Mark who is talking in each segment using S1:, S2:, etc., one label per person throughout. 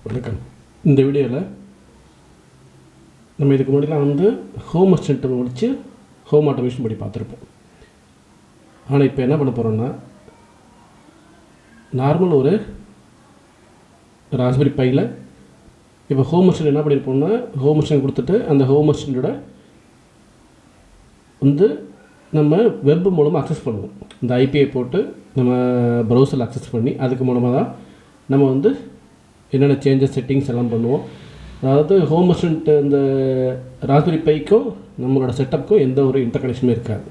S1: வணக்கம். இந்த வீடியோவில் நம்ம இதுக்கு முன்னாடிலாம் ஹோம் அசிஸ்டன்ட் முடித்து ஹோம் ஆட்டோமேஷன் படி பார்த்துருப்போம். ஆனால் இப்போ என்ன பண்ண போகிறோன்னா, நார்மல் ஒரு ராஸ்பெரி பையில் இப்போ ஹோம் அசிஸ்டன்ட் என்ன பண்ணியிருப்போம்னா, ஹோம் அசிஸ்டன்ட் கொடுத்துட்டு அந்த ஹோம் அசிஸ்டண்ட்டோட நம்ம வெப் மூலமாக அக்சஸ் பண்ணுவோம். இந்த ஐபிஐ போட்டு நம்ம ப்ரௌசரில் அக்சஸ் பண்ணி அதுக்கு மூலமாக தான் நம்ம என்னென்ன சேஞ்சஸ் செட்டிங்ஸ் எல்லாம் பண்ணுவோம். அதாவது ஹோம் அசிஸ்டன்ட் இந்த ராஸ்பெரி பைக்கும் நம்மளோட செட்டப்புக்கும் எந்த ஒரு இன்டர் கனெக்ஷனுமே இருக்காது.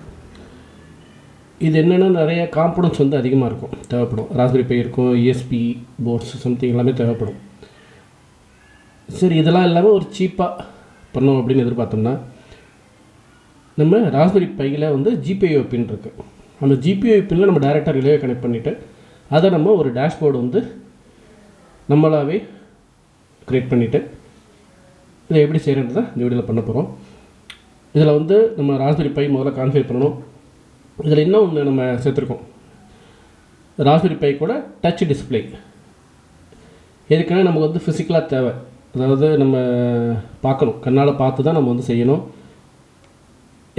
S1: இது என்னென்னா நிறைய காம்பனன்ட்ஸ் அதிகமாக இருக்கும், தேவைப்படும். ராஸ்பெரி பை இருக்கும், ESP போர்ட்ஸ் சம்திங் எல்லாமே தேவைப்படும். சரி, இதெல்லாம் இல்லாமல் ஒரு சீப்பாக பண்ணோம் அப்படின்னு எதிர்பார்த்தோம்னா, நம்ம ராஸ்பெரி பையில் GPIO பின் இருக்குது. அந்த GPIO பின்னில் நம்ம டைரெக்டாக ரிலேவை கனெக்ட் பண்ணிவிட்டு அதை நம்ம ஒரு டேஷ்போர்டு நம்மளாகவே க்ரியேட் பண்ணிவிட்டு இதை எப்படி செய்கிறேன்றது தான் இந்த வீடியோவில் பண்ண போகிறோம். இதில் நம்ம ராஸ்பெரி பை முதல்ல கான்ஃபிகர் பண்ணணும். இதில் இன்னும் ஒன்று நம்ம சேர்த்துருக்கோம், ராஸ்பெரி பை கூட டச் டிஸ்பிளே. எதுக்குன்னா நமக்கு ஃபிசிக்கலாக தேவை. அதாவது நம்ம பார்க்கணும், கண்ணால் பார்த்து தான் நம்ம செய்யணும்.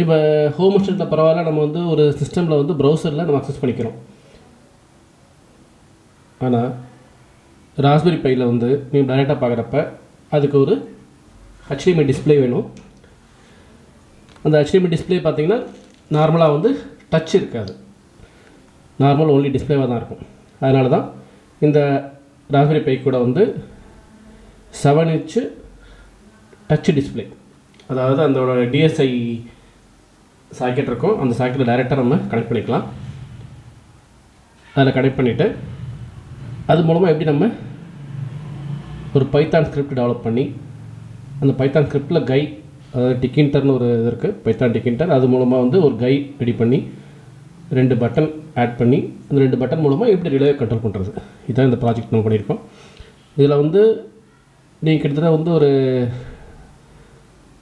S1: இப்போ ஹோம் அசிஸ்டண்ட்டில் பரவாயில்ல, நம்ம ஒரு சிஸ்டமில் ப்ரௌசரில் நம்ம அக்சஸ் பண்ணிக்கிறோம். ஆனால் ராஸ்பெரி பையில் நீங்கள் டைரெக்டாக பார்க்குறப்ப அதுக்கு ஒரு HDMI டிஸ்பிளே வேணும். அந்த HDMI டிஸ்பிளே பார்த்திங்கன்னா நார்மலாக டச் இருக்காது, நார்மல் ஓன்லி டிஸ்பிளேவாக தான் இருக்கும். அதனால தான் இந்த ராஸ்பெரி பை கூட 7 இன்ச்சு டச் டிஸ்பிளே, அதாவது அதோட DSI சாக்கெட் இருக்கும். அந்த சாக்கெட்டில் டைரெக்டாக நம்ம கனெக்ட் பண்ணிக்கலாம். அதில் கனெக்ட் பண்ணிவிட்டு அது மூலமாக எப்படி நம்ம ஒரு பைத்தான் ஸ்கிரிப்ட் டெவலப் பண்ணி, அந்த பைத்தான் ஸ்கிரிப்டில் கை, அதாவது டிகின்டர்னு ஒரு இது இருக்குது, பைத்தான் டிகின்டர். அது மூலமாக ஒரு கை ரெடி பண்ணி 2 பட்டன் ஆட் பண்ணி அந்த 2 பட்டன் மூலமாக எப்படி ரிலே கண்ட்ரோல் பண்ணுறது, இதுதான் இந்த ப்ராஜெக்ட் நம்ம பண்ணியிருக்கோம். இதில் நீங்கள் கிட்டத்தட்ட ஒரு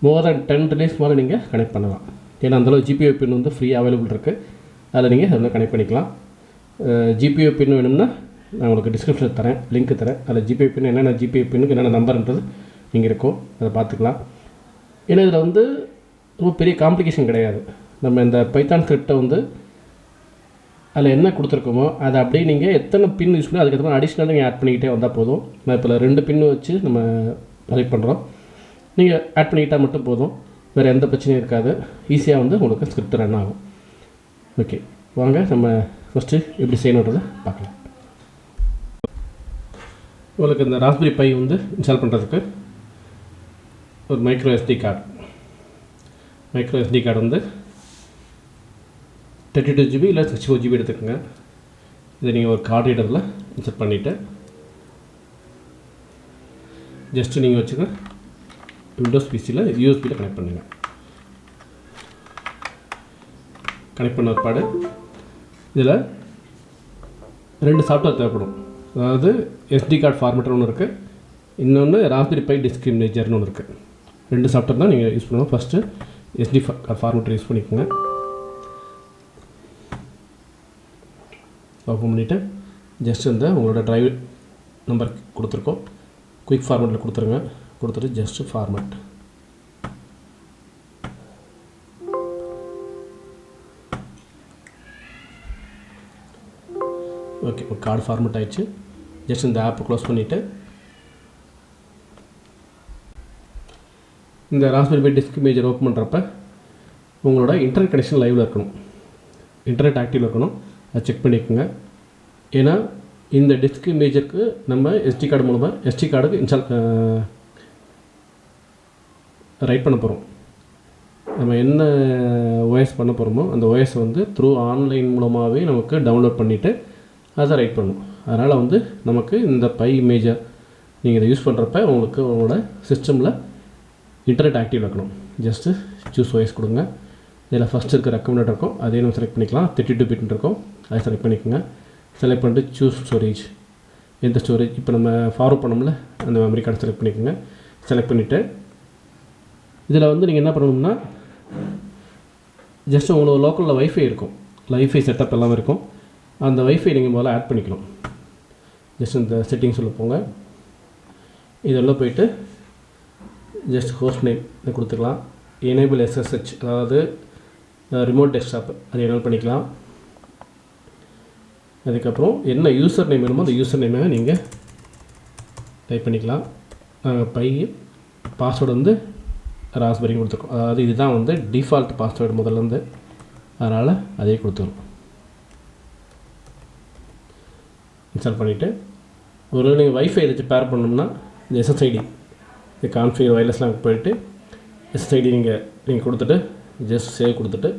S1: மோர் தென் 10 ரிலேஸ் மேலே நீங்கள் கனெக்ட் பண்ணலாம். ஏன்னா அந்தளவு GPIO பின் ஃப்ரீ அவைலபிள் இருக்குது. அதில் நீங்கள் அதில் கனெக்ட் பண்ணிக்கலாம். GPIO பின் வேணும்னா நான் உங்களுக்கு டிஸ்கிரிப்ஷனில் தரேன், லிங்க் தரேன். அதில் GPIO பின் என்னென்ன, GPIO பின்னுக்கு என்னென்ன நம்பர்ன்றது நீங்கள் இருக்கும், அதை பார்த்துக்கலாம். ஏன்னா இதில் ரொம்ப பெரிய காம்ப்ளிகேஷன் கிடையாது. நம்ம இந்த பைத்தான் ஸ்கிரிப்டை அதில் என்ன கொடுத்துருக்கோமோ அதை அப்படியே நீங்கள் எத்தனை பின் யூஸ் பண்ணி அதுக்கப்புறம் அடிஷ்னலாக நீங்கள் ஆட் பண்ணிக்கிட்டே வந்தால் போதும். நான் இப்போ 2 பின்னு வச்சு நம்ம செலக்ட் பண்ணுறோம். நீங்கள் ஆட் பண்ணிக்கிட்டால் மட்டும் போதும், வேறு எந்த பிரச்சனையும் இருக்காது. ஈஸியாக உங்களுக்கு ஸ்கிரிப்ட் ரன் ஆகும். ஓகே, வாங்க நம்ம ஃபஸ்ட்டு எப்படி செய்யணுன்றதை பார்க்கலாம். உங்களுக்கு இந்த ராஸ்பெரி பை இன்ஸ்டால் பண்ணுறதுக்கு ஒரு மைக்ரோ SD கார்டு 32 GB இல்லை 64 GB எடுத்துக்கோங்க. இதை நீங்கள் ஒரு கார்டு ரீடரில் இன்சர்ட் பண்ணிவிட்டு ஜஸ்ட்டு நீங்கள் வச்சுக்க விண்டோஸ் PCயில் USBயில் கனெக்ட் பண்ணுங்கள். கனெக்ட் பண்ண ஒருபாடு இதில் 2 சாஃப்ட்வேர் தேவைப்படும். அதாவது SD கார்டு ஃபார்மேட்டர் ஒன்று இருக்குது, இன்னொன்று ராஸ்பெரி பை டிஸ்க் இமேஜர்னு ஒன்று இருக்குது. 2 சாஃப்ட்வேர் தான் நீங்கள் யூஸ் பண்ணணும். First SD card formatter use பண்ணிக்கோங்க. ஓப்பன் பண்ணிவிட்டு ஜஸ்ட் உங்களோட ட்ரைவ் நம்பர் கொடுத்துருக்கோம், குயிக் ஃபார்மேட்டில் கொடுத்துருங்க. கொடுத்துட்டு ஜஸ்ட்டு ஃபார்மேட். ஓகே, இப்போ கார்டு ஃபார்மேட் ஆகிடுச்சு. ஜஸ்ட் இந்த ஆப்பை க்ளோஸ் பண்ணிவிட்டு இந்த raspberry pi disk imager open பண்ணுறப்ப உங்களோட இன்டர்நெட் கனெக்ஷன் லைவில் இருக்கணும், இன்டர்நெட் ஆக்டிவில் இருக்கணும். அதை செக் பண்ணிக்கோங்க. ஏன்னா இந்த டிஸ்க் இமேஜருக்கு நம்ம SD கார்டு மூலமாக SD கார்டுக்கு ரைட் பண்ண போகிறோம். நம்ம என்ன OS பண்ண போகிறோமோ அந்த OS த்ரூ ஆன்லைன் மூலமாகவே நமக்கு டவுன்லோட் பண்ணிவிட்டு அதை ரைட் பண்ணணும். அதனால் நமக்கு இந்த பை இமேஜை நீங்கள் இதை யூஸ் பண்ணுறப்ப உங்களுக்கு உங்களோட சிஸ்டமில் இன்டர்நெட் ஆக்டிவ் இருக்கணும். ஜஸ்ட்டு சூஸ் OS கொடுங்க. இதில் ஃபஸ்ட் இருக்க ரெக்கமெண்டட் இருக்கும், அதே நம்ம செலக்ட் பண்ணிக்கலாம். 32 பிட் இருக்கும், அதை செலக்ட் பண்ணிக்கோங்க. செலக்ட் பண்ணிட்டு சூஸ் ஸ்டோரேஜ், எந்த ஸ்டோரேஜ் இப்போ நம்ம ஃபார்வர்ட் பண்ணோம்ல அந்த மெமரி கார்டு செலக்ட் பண்ணிக்கோங்க. செலக்ட் பண்ணிவிட்டு இதில் நீங்கள் என்ன பண்ணணும்னா, ஜஸ்ட் உங்களோட லோக்கலில் வைஃபை இருக்கும், வைஃபை செட்டப் எல்லாமே இருக்கும். அந்த வைஃபை நீங்கள் முதல்ல ஆட் பண்ணிக்கணும். ஜஸ்ட் இந்த செட்டிங்ஸில் போங்க. இதெல்லாம் போய்ட்டு ஜஸ்ட் ஹோஸ்ட் நேம் இதை கொடுத்துக்கலாம். எனேபிள் SSH அதாவது ரிமோட் டெஸ்க்டாப் அதை எனேபிள் பண்ணிக்கலாம். அதுக்கப்புறம் என்ன யூசர் நேம் வேணுமோ அந்த யூசர் நேமை நீங்கள் டைப் பண்ணிக்கலாம். பாஸ்வேர்டு வந்து ராஸ்பெரின்னு கொடுத்துருக்கோம். அதாவது இதுதான் வந்து டிஃபால்ட் பாஸ்வேர்டு முதல்லேருந்து, அதனால் அதே கொடுத்துருவோம். இன்ஸ்டால் பண்ணிவிட்டு ஒரு நீங்கள் வைஃபை ஏதாச்சும் பேர் பண்ணோம்னா இந்த SSID இந்த கான்ஃபிகர் வயர்லெஸ்லாம் போயிட்டு SSID நீங்கள் கொடுத்துட்டு ஜஸ்ட் சேவ் கொடுத்துட்டு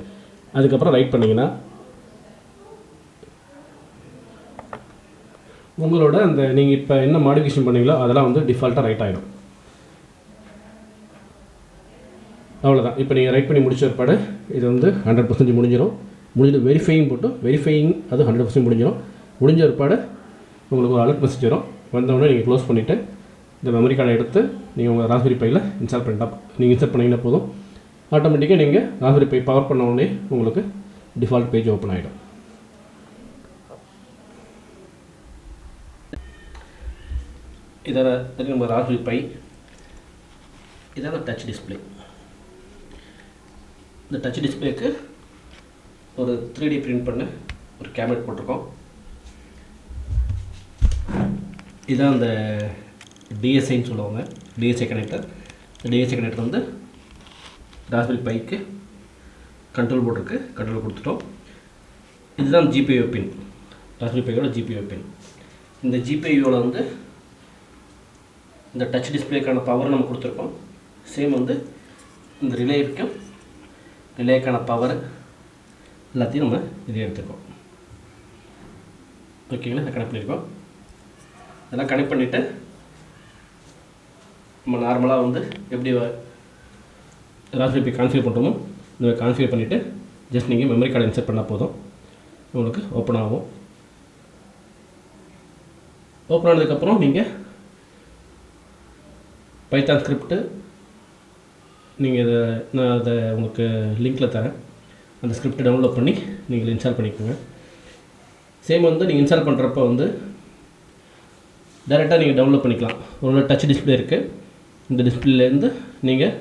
S1: அதுக்கப்புறம் ரைட் பண்ணிங்கன்னா உங்களோட அந்த நீங்கள் இப்போ என்ன மாடிஃபிகேஷன் பண்ணீங்களோ அதெல்லாம் வந்து டிஃபால்ட்டாக ரைட் ஆகிடும். அவ்வளோதான். இப்போ நீங்கள் ரைட் பண்ணி முடிச்ச பிற்பாடு இது வந்து 100% முடிஞ்சிடும். வெரிஃபையிங் போட்டு வெரிஃபையிங் அது 100% முடிஞ்சிடும். முடிஞ்ச பிற்பாடு உங்களுக்கு ஒரு அலர்ட் மெசேஜ் வரும். வந்தவுடனே நீங்கள் க்ளோஸ் பண்ணிவிட்டு இந்த மெமரி கார்டை எடுத்து நீங்கள் உங்கள் ராஸ்பெரி பையில் இன்ஸ்டால் பண்ணிட்டா நீங்கள் இன்ஸ்டால் பண்ணிங்கன்னா போதும். ஆட்டோமேட்டிக்காக நீங்கள் ராஸ்பெரி பை பவர் பண்ண உடனே உங்களுக்கு டிஃபால்ட் பேஜ் ஓப்பன் ஆகிடும். இதில் நம்ம ராஸ்பெரி பை இதான டச் டிஸ்பிளே. இந்த டச் டிஸ்பிளேக்கு ஒரு 3D பிரிண்ட் பண்ண ஒரு கேபினட் போட்டிருக்கோம். இதான் அந்த டிஎஸ்ஐன்னு சொல்லுவாங்க, டிஎஸ்ஐ கனெக்டர். இந்த டிஎஸ்ஐ கனெக்டர் வந்து ராஸ்பெரி பைக்கு கண்ட்ரோல் போர்டு இருக்குது, கண்ட்ரோல் கொடுத்துட்டோம். இதுதான் ஜிபியூ பின், ராஸ்பெரி பையோட ஜிபியூ பின். இந்த ஜிபியூவில் வந்து இந்த டச் டிஸ்பிளேக்கான பவர் நம்ம கொடுத்துருக்கோம். சேம் வந்து இந்த ரிலே இருக்கும், ரிலேக்கான பவர் எல்லாத்தையும் நம்ம இதே எடுத்துருக்கோம். ஓகேங்களா, இதை கனெக்ட் பண்ணியிருக்கோம். இதெல்லாம் கனெக்ட் பண்ணிவிட்டு நம்ம நார்மலாக வந்து எப்படி ராஸ்பெரி பை கான்ஃபிகர் பண்ணுறோமோ இந்த கான்ஃபிகர் பண்ணிவிட்டு ஜஸ்ட் நீங்கள் மெமரி கார்டை இன்சர்ட் பண்ணால் போதும், உங்களுக்கு ஓப்பன் ஆகும். ஓப்பன் ஆனதுக்கப்புறம் நீங்கள் பைத்தான் ஸ்கிரிப்ட்டு நீங்கள் நான் அதை உங்களுக்கு லிங்க்கில் தரேன், அந்த ஸ்கிரிப்டை டவுன்லோட் பண்ணி நீங்கள் இன்ஸ்டால் பண்ணிக்கோங்க. சேம் வந்து நீங்கள் இன்ஸ்டால் பண்ணுறப்ப வந்து டைரெக்டாக நீங்கள் டவுன்லோட் பண்ணிக்கலாம். ஒரு டச் டிஸ்பிளே இருக்குது, இந்த டிஸ்பிளேலேருந்து நீங்கள்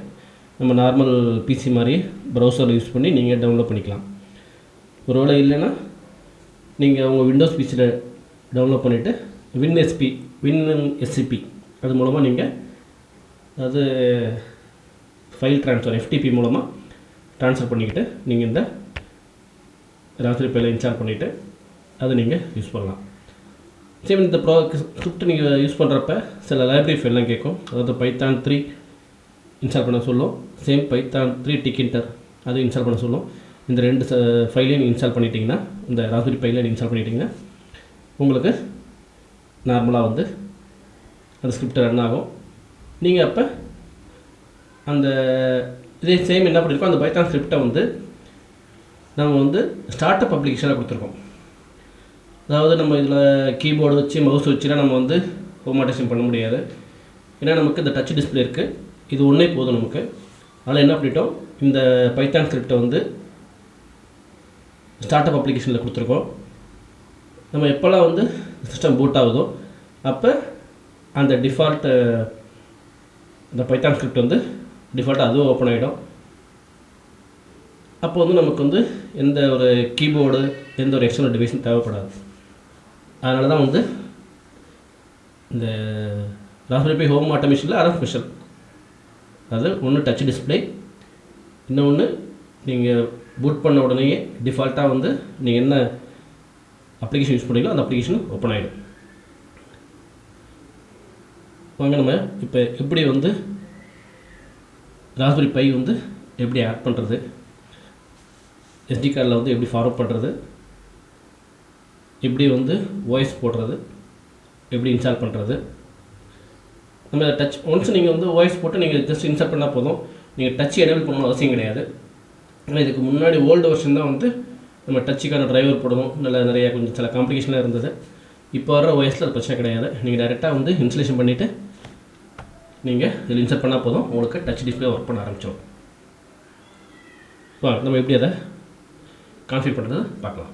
S1: நம்ம நார்மல் பிசி மாதிரி ப்ரௌசர் யூஸ் பண்ணி நீங்கள் டவுன்லோட் பண்ணிக்கலாம். ஒருவேளை இல்லைன்னா நீங்கள் உங்கள் விண்டோஸ் பிசியில் டவுன்லோட் பண்ணிவிட்டு WinSCP அது மூலமாக நீங்கள் அது ஃபைல் ட்ரான்ஸ்ஃபர் FTP மூலமாக ட்ரான்ஸ்ஃபர் பண்ணிக்கிட்டு நீங்கள் இந்த ராஸ்பெரி பையில் இன்ஸ்டால் பண்ணிவிட்டு அதை நீங்கள் யூஸ் பண்ணலாம். சேம் இந்த ஸ்கிரிப்ட் நீங்கள் யூஸ் பண்ணுறப்ப சில லைப்ரரி ஃபைல்லாம் கேட்கும். அதாவது Python 3 இன்ஸ்டால் பண்ண சொல்லும், சேம் Python 3 Tkinter அது இன்ஸ்டால் பண்ண சொல்லும். இந்த ரெண்டு ஃபைலையும் நீங்கள் இன்ஸ்டால் பண்ணிட்டீங்கன்னா, இந்த ராஸ்பெரி பையில் இன்ஸ்டால் பண்ணிட்டீங்கன்னா உங்களுக்கு நார்மலாக வந்து அந்த ஸ்கிரிப்ட் ரன் ஆகும். நீங்கள் அப்போ அந்த இதே சேம் என்ன பண்ணியிருக்கோம், அந்த Python ஸ்கிரிப்டை வந்து நம்ம வந்து ஸ்டார்ட் அப் அப்ளிகேஷனாக கொடுத்துருக்கோம். அதாவது நம்ம இதில் கீபோர்டு வச்சு மவுஸ் வச்சுலாம் நம்ம வந்து ஹோமாட்டேஷன் பண்ண முடியாது. ஏன்னா நமக்கு இந்த டச் டிஸ்பிளே இருக்குது, இது ஒன்றே போதும் நமக்கு. அதனால் என்ன பண்ணிட்டோம், இந்த Python ஸ்கிரிப்டை வந்து ஸ்டார்ட் அப் அப்ளிகேஷனில் கொடுத்துருக்கோம். நம்ம எப்போல்லாம் வந்து சிஸ்டம் பூட் ஆகுதோ அப்போ அந்த டிஃபால்ட்டு இந்த Python ஸ்கிரிப்ட் வந்து டிஃபால்ட்டாக அதுவும் ஓப்பன் ஆகிடும். அப்போ வந்து நமக்கு வந்து எந்த ஒரு கீபோர்டு எந்த ஒரு எக்ஸ்டர்னல் டிவைஸும் தேவைப்படாது. அதனால தான் வந்து இந்த ராஸ்பெரி பை ஹோம் ஆட்டோமேஷனில் அதான் ஸ்பெஷல். அது ஒன்று டச் டிஸ்பிளே, இன்னொன்று நீங்கள் பூட் பண்ண உடனேயே டிஃபால்ட்டாக வந்து நீங்கள் என்ன அப்ளிகேஷன் யூஸ் பண்ணுறீங்களோ அந்த அப்ளிகேஷன் ஓப்பன் ஆகிடும். வாங்க நம்ம இப்போ எப்படி வந்து ராஸ்பெரி பை வந்து எப்படி ஆட் பண்ணுறது, SD கார்டில் வந்து எப்படி ஃபார்வர்ட் பண்ணுறது, எப்படி வந்து வாய்ஸ் போடுறது, எப்படி இன்ஸ்டால் பண்ணுறது. நம்ம டச் ஒன்ஸ் நீங்கள் வந்து வாய்ஸ் போட்டு நீங்கள் ஜஸ்ட் இன்ஸ்டால் பண்ணால் போதும், நீங்கள் டச் எனேபிள் பண்ணணும் அவசியம் கிடையாது. ஏன்னா இதுக்கு முன்னாடி ஓல்டு வெர்ஷன் தான் வந்து நம்ம டச்சுக்கான டிரைவர் போடணும், நிறையா கொஞ்சம் சில காம்ப்ளிகேஷனாக இருந்தது. இப்போ வர வாய்ஸில் அது பிரச்சனை கிடையாது. நீங்கள் டேரெக்டாக வந்து இன்ஸ்டலேஷன் பண்ணிவிட்டு நீங்கள் இதில் இன்ஸ்டால் பண்ணால் போதும், உங்களுக்கு டச் டிஸ்பிளே ஒர்க் பண்ண ஆரம்பிச்சிடும். நம்ம எப்படி அதை கான்ஃபிகர் பண்ணுறது பார்க்கலாம்.